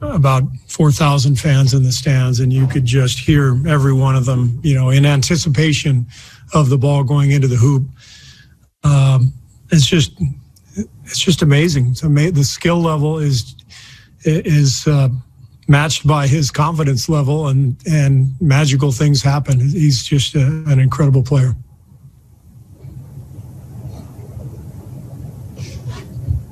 about 4,000 fans in the stands, and you could just hear every one of them, in anticipation of the ball going into the hoop. It's just amazing. The skill level is matched by his confidence level, and magical things happen. He's just an incredible player.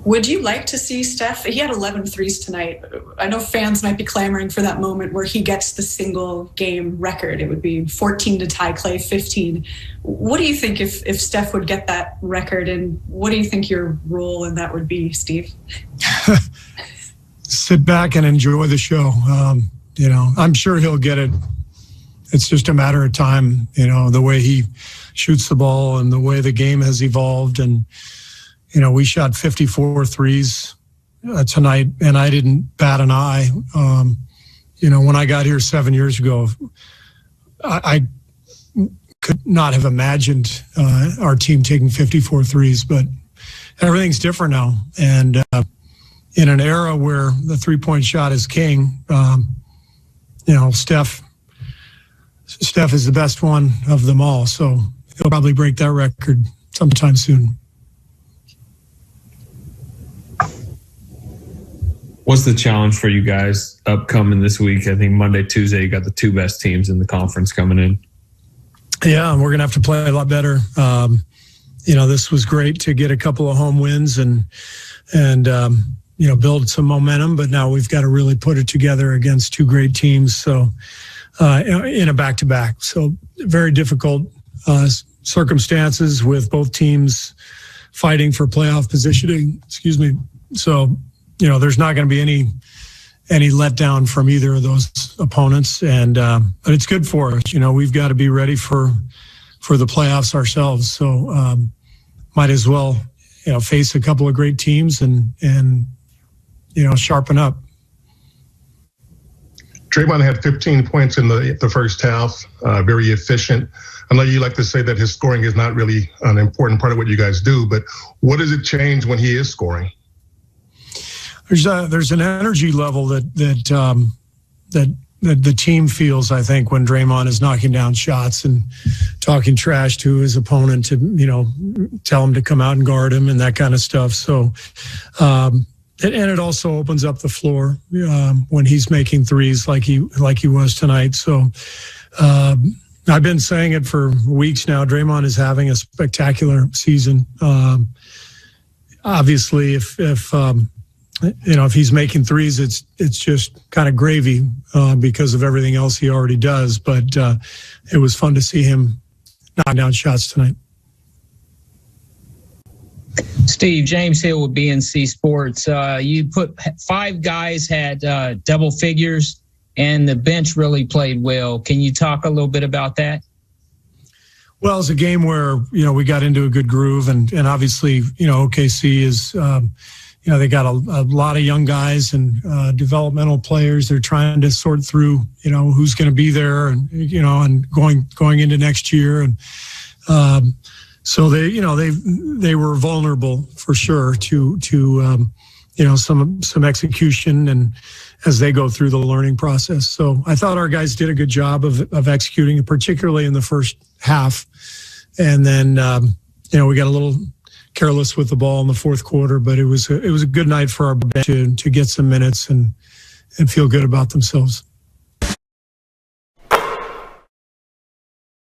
Would you like to see Steph? He had 11 threes tonight. I know fans might be clamoring for that moment where he gets the single game record. It would be 14 to tie Clay, 15. What do you think if Steph would get that record, and what do you think your role in that would be, Steve? Sit back and enjoy the show. I'm sure he'll get it. It's just a matter of time, the way he shoots the ball and the way the game has evolved. And we shot 54 threes tonight, and I didn't bat an eye. When I got here 7 years ago, I could not have imagined our team taking 54 threes, but everything's different now. And in an era where the three-point shot is king, Steph is the best one of them all. So he'll probably break that record sometime soon. What's the challenge for you guys upcoming this week? I think Monday, Tuesday, you got the two best teams in the conference coming in. Yeah, we're going to have to play a lot better. This was great to get a couple of home wins and build some momentum, but now we've got to really put it together against two great teams. So in a back-to-back. So very difficult circumstances with both teams fighting for playoff positioning. Excuse me. So, there's not going to be any letdown from either of those opponents, but it's good for us. We've got to be ready for the playoffs ourselves. So might as well, face a couple of great teams and sharpen up. Draymond had 15 points in the first half, very efficient. I know you like to say that his scoring is not really an important part of what you guys do, but what does it change when he is scoring? There's an energy level that the team feels, I think, when Draymond is knocking down shots and talking trash to his opponent to, tell him to come out and guard him and that kind of stuff. So, and it also opens up the floor when he's making threes like he was tonight. So, I've been saying it for weeks now. Draymond is having a spectacular season. Obviously, if he's making threes, it's just kind of gravy because of everything else he already does. But it was fun to see him knock down shots tonight. Steve, James Hill with BNC Sports. You put 5 guys had double figures, and the bench really played well. Can you talk a little bit about that? Well, it's a game where, we got into a good groove, and obviously, OKC is, they got a lot of young guys and developmental players. They're trying to sort through, who's going to be there and, and going into next year. And so they were vulnerable for sure to some execution and as they go through the learning process. So I thought our guys did a good job of executing, particularly in the first half. And then, we got a little careless with the ball in the fourth quarter, but it was a good night for our bench to get some minutes and feel good about themselves.